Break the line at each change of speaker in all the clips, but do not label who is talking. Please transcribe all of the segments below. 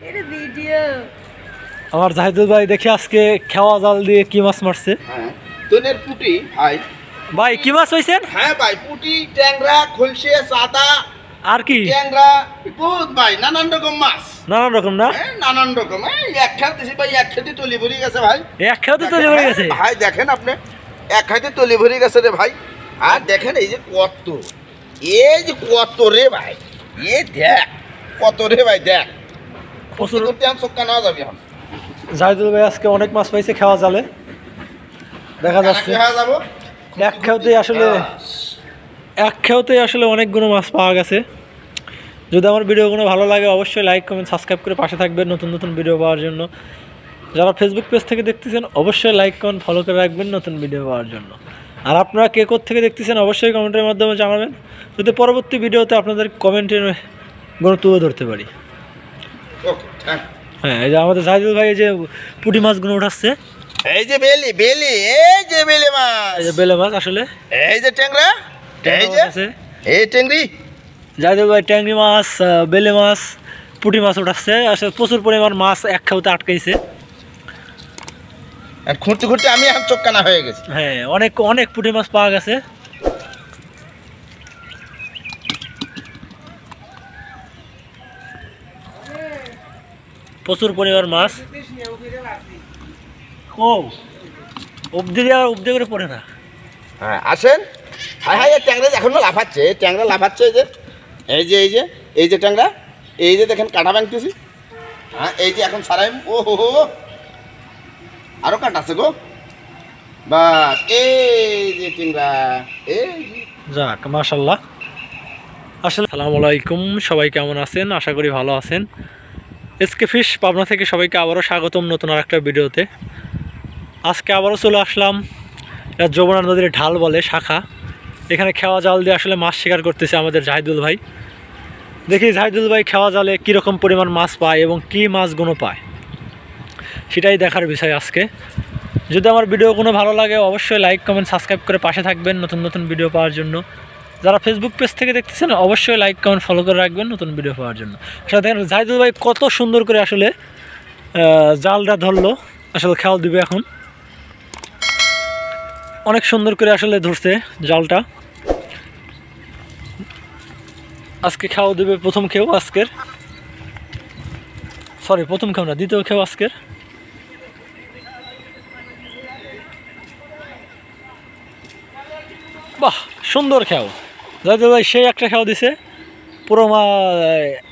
এটা ভিডিও।
আমার জাহিদুল ভাই দেখি আজকে খেওয়া জাল দিয়ে কি মাছ মারছে।
হ্যাঁ তোনের পুটি ভাই।
ভাই কি মাছ হইছেন?
হ্যাঁ ভাই পুটি, ট্যাংরা, খলসে, সাদা
আর কি?
ট্যাংরা বহুত ভাই, নানান রকম মাছ।
নানান রকম না?
হ্যাঁ নানান রকম। এক খেত দিছি ভাই, এক খেতে তলি ভরে গেছে ভাই।
এক খেতে তলি ভরে গেছে
ভাই, দেখেন আপনি এক খেতে তলি ভরে গেছে রে ভাই। আর দেখেন এই যে কত, এই যে কত রে ভাই, এ দেখ কত রে ভাই, দেখ
প্রচুর।
করতে আমি চোখা নেওয়া যাবে এখন।
জাহিদুল ভাই আজকে অনেক মাছ পাইছে খেওয়া জালে, দেখা যাচ্ছে।
যাবো
এক খেওতেই আসলে অনেকগুলো মাছ পাওয়া গেছে। যদি আমার ভিডিওগুলো ভালো লাগে অবশ্যই লাইক কমেন্ট সাবস্ক্রাইব করে পাশে থাকবেন নতুন নতুন ভিডিও পাওয়ার জন্য। যারা ফেসবুক পেজ থেকে দেখতেছেন অবশ্যই লাইক কমেন্ট ফলো করে রাখবেন নতুন ভিডিও পাওয়ার জন্য। আর আপনারা কে থেকে দেখতেছেন অবশ্যই কমেন্টের মাধ্যমে জানাবেন, যদি পরবর্তী ভিডিওতে আপনাদের কমেন্টের গুলো তুলে ধরতে পারি। হ্যাঁ, এই যে আমাদের জাহিদুল ভাই এই যে পুঁটি মাছগুলো উঠাচ্ছে।
এই যে বেলি বেলি, এই যে বেলে মাছ,
এই যে বেলে মাছ আসলে,
এই যে ট্যাংরা, এই যে এই ট্যাংরি।
জাহিদুল ভাই ট্যাংরি মাছ, বেলে মাছ, পুঁটি মাছ উঠাচ্ছে। আসলে প্রচুর পরিমাণ মাছ এক খেওতে আটকাইছে।
আর খুঁড়তে খুঁড়তে আমি এখন চোখ কানা হয়ে গেছি।
হ্যাঁ, অনেক অনেক পুঁটি মাছ পাওয়া গেছে। প্রচুর পরিমাণ মাছ। ও অবধি করে পড়ে না।
হ্যাঁ আসেন। হাই হাই, ট্যাংরা এখনো লাফাচ্ছে, ট্যাংরা লাফাচ্ছে। এই যে এই যে এই যে এই যে ট্যাংরা, এই যে দেখেন কাঁটা ভাঙতেছি। হ্যাঁ এই যে এখন সারাই, ও হো হো, আরো কাঁটা আছে গো। বাস এই যে ট্যাংরা, এই
যাক মাশাআল্লাহ। আসলে আসসালামু আলাইকুম, সবাই কেমন আছেন? আশা করি ভালো আছেন। এসকে ফিশ পাবনা থেকে সবাইকে আবারও স্বাগতম নতুন আর একটা ভিডিওতে। আজকে আবারও চলে আসলাম যমুনা নদীর ঢাল বলে শাখা, এখানে খেওয়া জাল দিয়ে আসলে মাছ শিকার করতেছে আমাদের জাহিদুল ভাই। দেখি জাহিদুল ভাই খেওয়া জালে কীরকম পরিমাণ মাছ পায় এবং কী মাছগুলো পায় সেটাই দেখার বিষয় আজকে। যদি আমার ভিডিও কোনো ভালো লাগে অবশ্যই লাইক কমেন্ট সাবস্ক্রাইব করে পাশে থাকবেন নতুন নতুন ভিডিও পাওয়ার জন্য। যারা ফেসবুক পেজ থেকে দেখতেছেন অবশ্যই লাইক কমেন্ট ফলো করে রাখবেন নতুন ভিডিও পাওয়ার জন্য। আসলে দেখেন জাহিদুল ভাই কত সুন্দর করে আসলে জালটা ধরলো। আসলে খেয়াল দিবে এখন, অনেক সুন্দর করে আসলে ধরছে জালটা। আজকে খেয়াল দিবে প্রথম খেয়েও আজকের, সরি প্রথম খেয়েও না, দ্বিতীয় খেয়েও আজকের। বাহ সুন্দর খেয়াও জাহিদুল ভাই, সেই একটা খেয়াও দিছে পুরো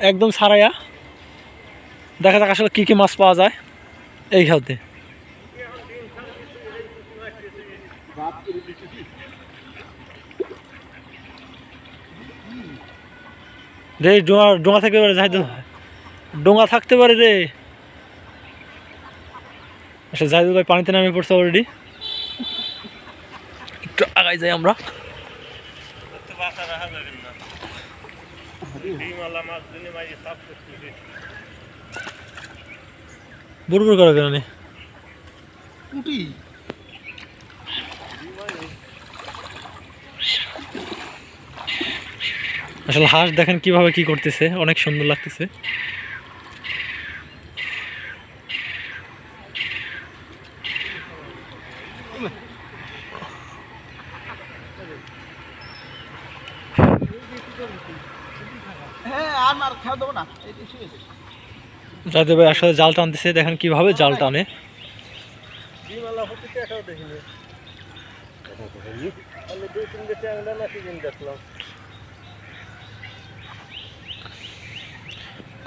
একদম ছাড়াইয়া। দেখা যাক আসলে কী কী মাছ পাওয়া যায় এই খেয়াতে। রে ডোঙা থাকতে পারে জাহিদুল, ডোঙা থাকতে পারে রে। আচ্ছা জাহিদুল ভাই পানিতে নামিয়ে পড়ছে অলরেডি, একটু আগাই যাই আমরা। বুড়বুড় করে কেন
পুটি
আসলে হাঁস দেখেন কিভাবে কি করতেছে, অনেক সুন্দর লাগতেছে। জাহিদুল ভাই আসলে জাল টানতেছে, দেখেন কিভাবে জাল টানে।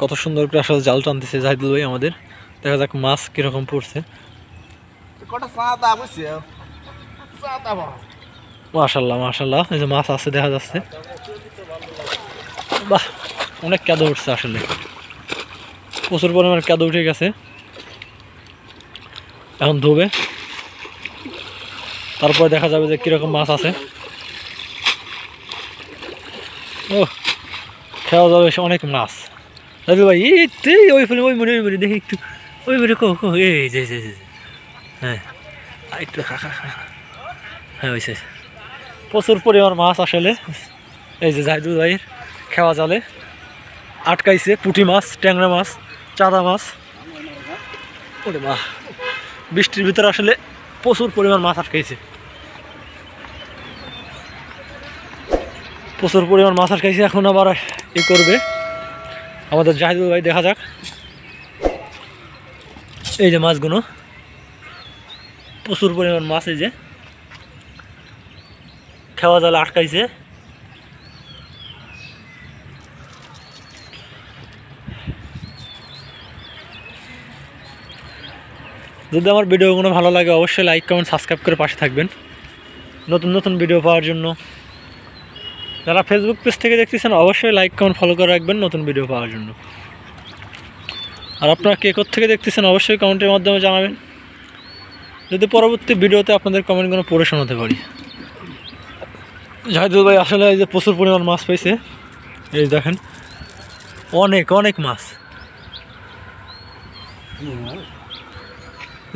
কত সুন্দর করে আসলে জাল টানতেছে জাহিদুল ভাই আমাদের। দেখা যাক মাছ কিরকম পড়ছে। মাশাআল্লাহ মাশাআল্লাহ, এই যে মাছ আছে দেখা যাচ্ছে। বাহ অনেক কাদা উঠছে, আসলে প্রচুর পরিমাণে কাদা উঠে গেছে। এখন ধোবে, তারপরে দেখা যাবে যে কিরকম মাছ আছে। ও খাওয়া যাবে অনেক মাছ। দাদু ভাই ওই ফেলে ওই মনে দেখি একটু ওই মনে এই যে হ্যাঁ একটু হ্যাঁ ওই প্রচুর পরিমাণ মাছ আসলে। এই যে জাহিদুল ভাইয়ের খেওয়া জালে আটকাইছে পুঁটি মাছ, ট্যাংরা মাছ, চাঁদা মাছ। ওরে মা, বৃষ্টির ভিতরে আসলে প্রচুর পরিমাণ মাছ আটকাইছে, প্রচুর পরিমাণ মাছ আটকাইছে। এখন আবার ই করবে আমাদের জাহিদুল ভাই, দেখা যাক। এই যে মাছগুলো, প্রচুর পরিমাণ মাছ, এই যে খেওয়া জালে আটকাইছে। যদি আমার ভিডিওগুলো ভালো লাগে অবশ্যই লাইক কমেন্ট সাবস্ক্রাইব করে পাশে থাকবেন নতুন নতুন ভিডিও পাওয়ার জন্য। যারা ফেসবুক পেজ থেকে দেখতেছেন অবশ্যই লাইক কমেন্ট ফলো করে রাখবেন নতুন ভিডিও পাওয়ার জন্য। আর আপনারা কে থেকে দেখতেছেন অবশ্যই কমেন্টের মাধ্যমে জানাবেন, যদি পরবর্তী ভিডিওতে আপনাদের কমেন্টগুলো পড়ে শোনাতে পারি। জাহিদুল ভাই আসলে এই যে প্রচুর পরিমাণ মাছ পাইছে, এই দেখেন অনেক অনেক মাছ।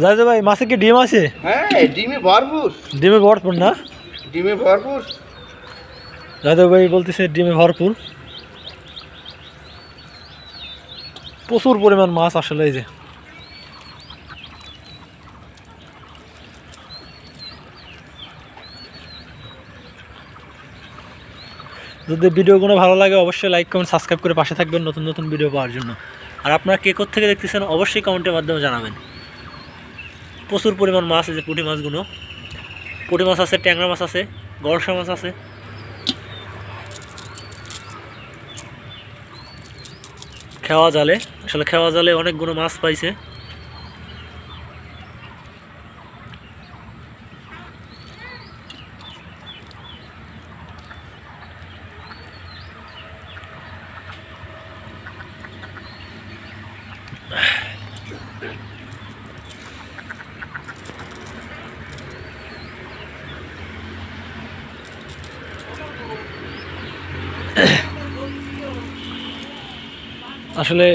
জাহিদুল ভাই মাছে কি ডিম আছে?
হ্যাঁ, ডিমে ভরপুর,
ডিমে ভরপুর না?
ডিমে ভরপুর।
জাহিদুল ভাই বলতেছে ডিমে ভরপুর, প্রচুর পরিমাণ মাছ আসলে। এই যে যদি ভিডিওগুলো ভালো লাগে অবশ্যই লাইক কমেন্ট সাবস্ক্রাইব করে পাশে থাকবেন নতুন নতুন ভিডিও পাওয়ার জন্য। আর আপনারা কে থেকে দেখতেছেন অবশ্যই কমেন্টের মাধ্যমে জানাবেন। প্রচুর পরিমাণ মাছ, এই যে পুঁটি মাছগুলো, পুঁটি মাছ আছে, ট্যাংরা মাছ আছে, গলসা মাছ আছে। খেওয়া জালে, আসলে খেওয়া জালে অনেকগুলো মাছ পাইছে। আসলে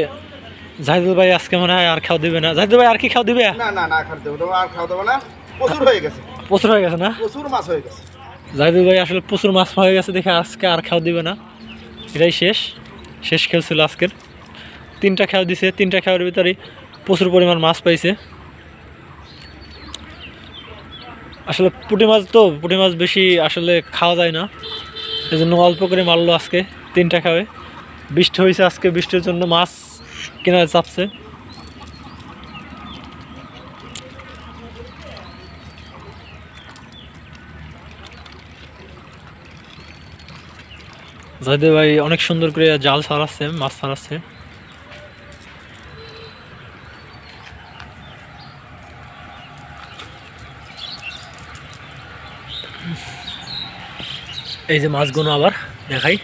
জাহিদুল ভাই আজকে মনে হয় আর খাওয়া দিবে না। জাহিদুল ভাই আর কি খাওয়া দিবে?
না না না, খাওয়া দেবো আর খাওয়া দেবো না, প্রচুর হয়ে গেছে,
প্রচুর হয়ে গেছে না?
প্রচুর মাছ হয়ে গেছে।
জাহিদুল ভাই আসলে প্রচুর মাছ হয়ে গেছে দেখে আজকে আর খাওয়া দিবে না, এটাই শেষ খেল ছিল আজকের। 3টা খেয়া দিছে, 3টা খেয়ার ভিতরে প্রচুর পরিমাণ মাছ পাইছে। আসলে পুঁটি মাছ তো, পুঁটি মাছ বেশি আসলে খাওয়া যায় না, এই জন্য অল্প করে মারলো আজকে 3টা খাওয়ে। বৃষ্টি হয়েছে আজকে, বৃষ্টির জন্য মাছ কেনা চাপছে। জাহিদ ভাই অনেক সুন্দর করে জাল ছাড়াচ্ছে, মাছ ছাড়াচ্ছে। এই যে মাছগুলো আবার দেখাই,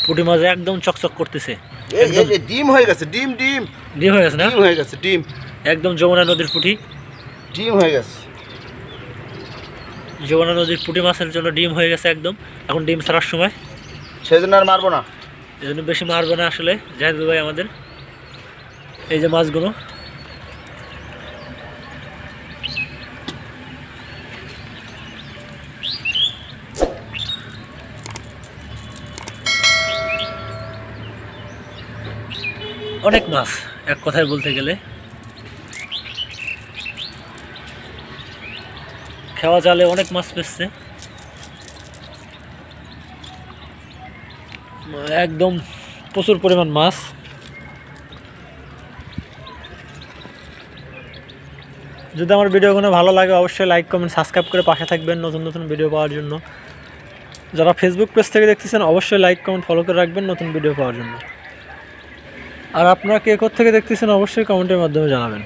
পুঁটি মাছ একদম চকচক করতেছে।
ডিম হয়ে গেছে, ডিম ডিম
ডিম হয়ে গেছে না?
ডিম হয়ে গেছে, ডিম
একদম যমুনা নদীর পুঁটি,
ডিম হয়ে গেছে।
যমুনা নদীর পুঁটি মাছের জন্য ডিম হয়ে গেছে একদম। এখন ডিম ছাড়ার সময়,
সেই জন্য আর মারবো না,
এই জন্য বেশি মারবো না আসলে জাহিদুল ভাই আমাদের। এই যে মাছগুলো, অনেক মাছ এক কথায় বলতে গেলে। খেওয়া জালে অনেক মাছ পেয়েছে, একদম প্রচুর পরিমাণ মাছ। যদি আমার ভিডিওগুলো ভালো লাগে অবশ্যই লাইক কমেন্ট সাবস্ক্রাইব করে পাশে থাকবেন নতুন নতুন ভিডিও পাওয়ার জন্য। যারা ফেসবুক পেজ থেকে দেখতেছেন অবশ্যই লাইক কমেন্ট ফলো করে রাখবেন নতুন ভিডিও পাওয়ার জন্য। আর আপনারা কে থেকে দেখতেছেন অবশ্যই কমেন্টের মাধ্যমে জানাবেন।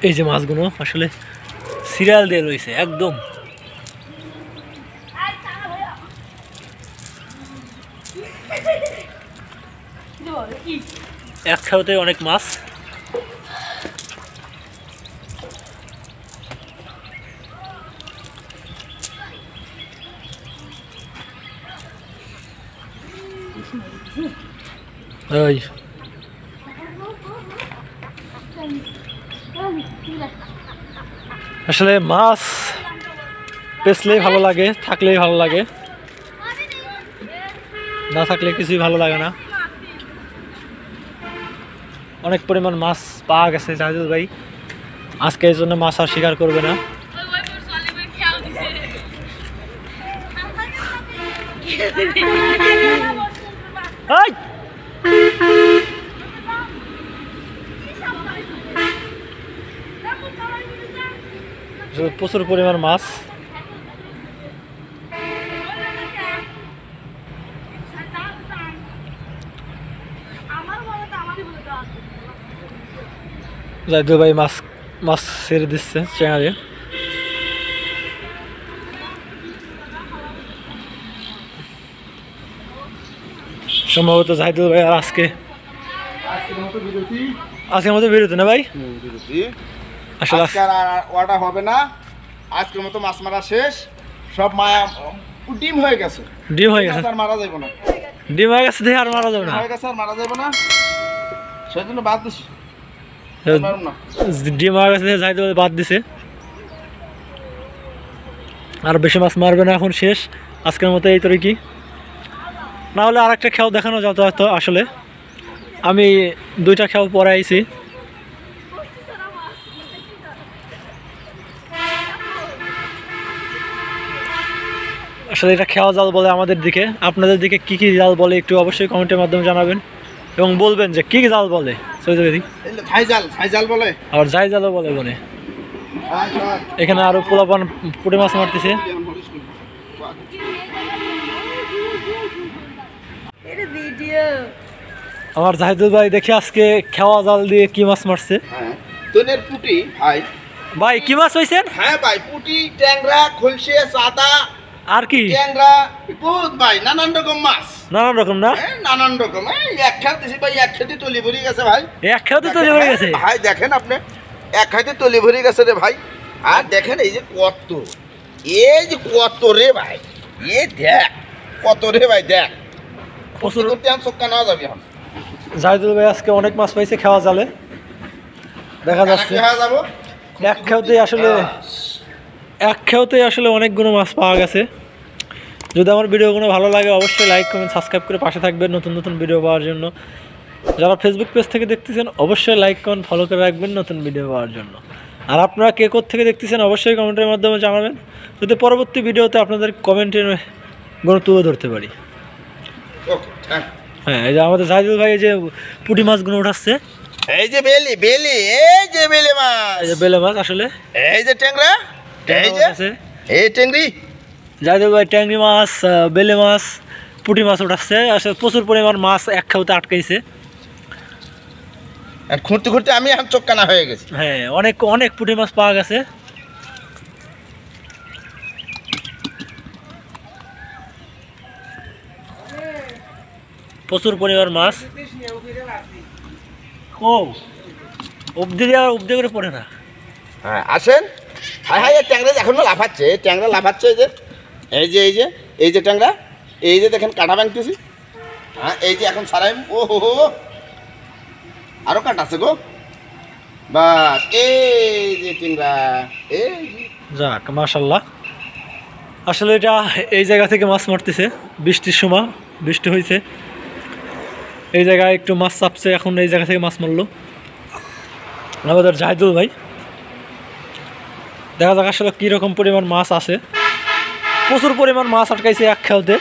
এই যে মাছগুলো আসলে সিরিয়াল দিয়ে রয়েছে একদম। এক খাওয়াতে অনেক মাছ। ওই আসলে মাছ পেছলেই ভালো লাগে, থাকলেই ভালো লাগে, না থাকলে কিছুই ভালো লাগে না। অনেক পরিমাণ মাছ পাওয়া গেছে জাহিদুল ভাই, আজকে এই জন্য মাছ আর শিকার করবে না। প্রচুর পরিমাণ মাছ। জাহিদুল ভাই মাছ মাছ ছেড়ে দিচ্ছে চেঙারে। সম্ভবত জাহিদুল ভাই আর আজকের মতো বিরতি না ভাই, আসলে
ওটা হবে না। আজকের মতো মাছ মারা শেষ, সব মায়া ডিম হয়ে গেছে।
ডিম হয়ে গেছে,
আর মারা যাবে না।
ডিম হয়ে গেছে দেখে আর মারা যাবে না,
হয়ে গেছে আর মারা যাবে না, সেই জন্য বাদ দিছি।
ডিম হয়ে গেছে জাহিদুল ভাই বাদ দিছে, আর বেশি মাছ মারবে না, এখন শেষ আজকের মতো। এই তরে কি না হলে আর একটা খেয়াও দেখানো যেত হয়তো। আসলে আমি দুইটা খেয়াও পরে আইছি, আসলে এটা খেওয়া জাল বলে আমাদের দিকে। আপনাদের দিকে কি কি জাল বলে একটু অবশ্যই কমেন্টের মাধ্যমে জানাবেন এবং বলবেন যে কি জাল বলে।
ছাইজাল বলে,
আর যাই জালও বলে বলে। এখানে আরো পোলাপান পুঁটি মাছ মারতেছে। আমার জাহিদুল ভাই দেখে আজকে খেওয়া জাল দিয়ে কি মাছ মারছে।
তোনের পুঁটি ভাই,
ভাই কি মাছ হইছেন?
হ্যাঁ ভাই, পুঁটি, ট্যাংরা, খলসে, সাদা
আর কি
ট্যাংরা, বহুত ভাই, নানান রকম মাছ,
নানান রকম না,
নানান রকম। এক খেয়াল দিছি ভাই, এক খেতে তলি ভরে গেছে ভাই,
এক খেয়াতে তলি ভরে গেছে
ভাই। দেখেন আপনি, এক খাইতে তলি ভরে গেছে রে ভাই। আর দেখেন এই যে কত, এই যে কত রে ভাই, এ দেখ কত রে ভাই, দেখ প্রচুর চোখা নেওয়া যাবে এখন।
জাহিদুল ভাই আজকে অনেক মাছ পাইছে খেওয়া জালে, দেখা যাচ্ছে। এক খেয়াতেই আসলে অনেকগুলো মাছ পাওয়া গেছে। যদি আমার ভিডিওগুলো ভালো লাগে অবশ্যই লাইক কমেন্ট সাবস্ক্রাইব করে পাশে থাকবেন নতুন নতুন ভিডিও পাওয়ার জন্য। যারা ফেসবুক পেজ থেকে দেখতেছেন অবশ্যই লাইক কমেন্ট ফলো করে রাখবেন নতুন ভিডিও পাওয়ার জন্য। আর আপনারা কে থেকে দেখতেছেন অবশ্যই কমেন্টের মাধ্যমে জানাবেন, যদি পরবর্তী ভিডিওতে আপনাদের কমেন্টের গুলো তুলে ধরতে পারি। হ্যাঁ, এই যে আমাদের জাহিদুল ভাই এই যে পুঁটি মাছগুলো উঠাচ্ছে,
এই যে বেলি বেলি, এই যে বেলে মাছ,
এই যে বেলে মাছ, আসলে
এই যে ট্যাংরা, এই যে এই ট্যাংরি।
জাহিদুল ভাই ট্যাংরি মাছ, বেলে মাছ, পুঁটি মাছ উঠাচ্ছে। আসলে প্রচুর পরিমাণ মাছ এক খেয়াতে আটকাইছে।
আর খুঁড়তে খুঁড়তে আমি এখন চোখ কানা হয়ে গেছি।
হ্যাঁ, অনেক অনেক পুঁটি মাছ পাওয়া গেছে। প্রচুর পরিমাণ মাছ। ও অবধি আর অবধি করে পড়ে না।
হ্যাঁ আসেন। হাই হাই, ট্যাংরা এখনো লাফাচ্ছে, ট্যাংরা লাফাচ্ছে। এই যে এই যে এই যে এই যে ট্যাংরা, এই যে দেখেন কাঁটা ভাঙতেছি। হ্যাঁ, এই যে এখন সারাই। ও হো হো, আরো কাঁটা আছে গো। বাস, এই যে ট্যাংরা, এই
যাক মাশাল্লাহ। আসলে এটা এই জায়গা থেকে মাছ মারতেছে, বৃষ্টির সময় বৃষ্টি হয়েছে, এই জায়গায় একটু মাছ চাপছে, এখন এই জায়গা থেকে মাছ মারলো আমাদের জাহিদুল ভাই। দেখা যাক আসলে কীরকম পরিমাণ মাছ আছে। প্রচুর পরিমাণ মাছ আটকাইছে এক খেয়াতে।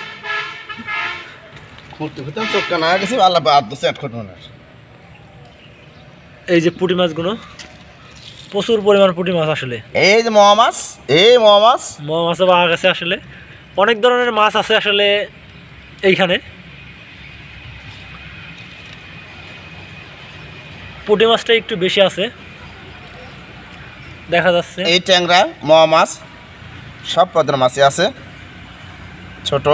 এই যে পুঁটি মাছগুলো, প্রচুর পরিমাণ পুঁটি মাছ। আসলে
এই যে মোয়া মাছ, এই মোয়া মাছ,
মোয়া মাছও পাওয়া গেছে। আসলে অনেক ধরনের মাছ আছে আসলে এইখানে। পুঁটি মাছটা একটু বেশি আছে দেখা যাচ্ছে।
এই ট্যাংরা, মোয়া মাছ, সব পদের মাছই আছে। ছোট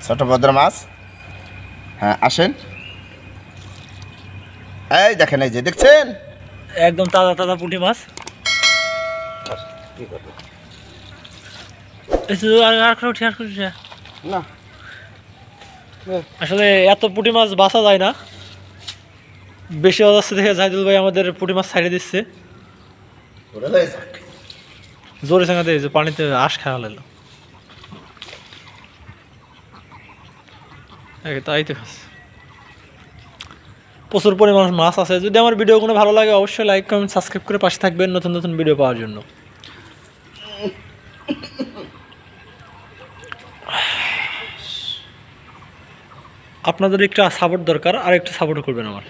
ছোট পদের মাছ। হ্যাঁ আসেন, এই দেখেন, এই যে দেখছেন
একদম তাজা তাজা পুঁটি মাছ।
না
আসলে এত পুঁটি মাছ বাঁচা যায় না, বেশি হয়ে যাচ্ছে দেখে জাহিদুল ভাই আমাদের পুঁটি মাছ ছাড়িয়ে দিচ্ছে।
ওটা হয়ে যাক।
জোরে সাঙ্গাতে যে পানিতে আশ খাওয়া লাগলো, তাই তো খাচ্ছে। প্রচুর পরিমাণ মাছ আছে। যদি আমার ভিডিওগুলো ভালো লাগে অবশ্যই লাইক কমেন্ট সাবস্ক্রাইব করে পাশে থাকবেন নতুন নতুন ভিডিও পাওয়ার জন্য। আপনাদের একটু সাপোর্ট দরকার, আর একটু সাপোর্ট করবেন আমার।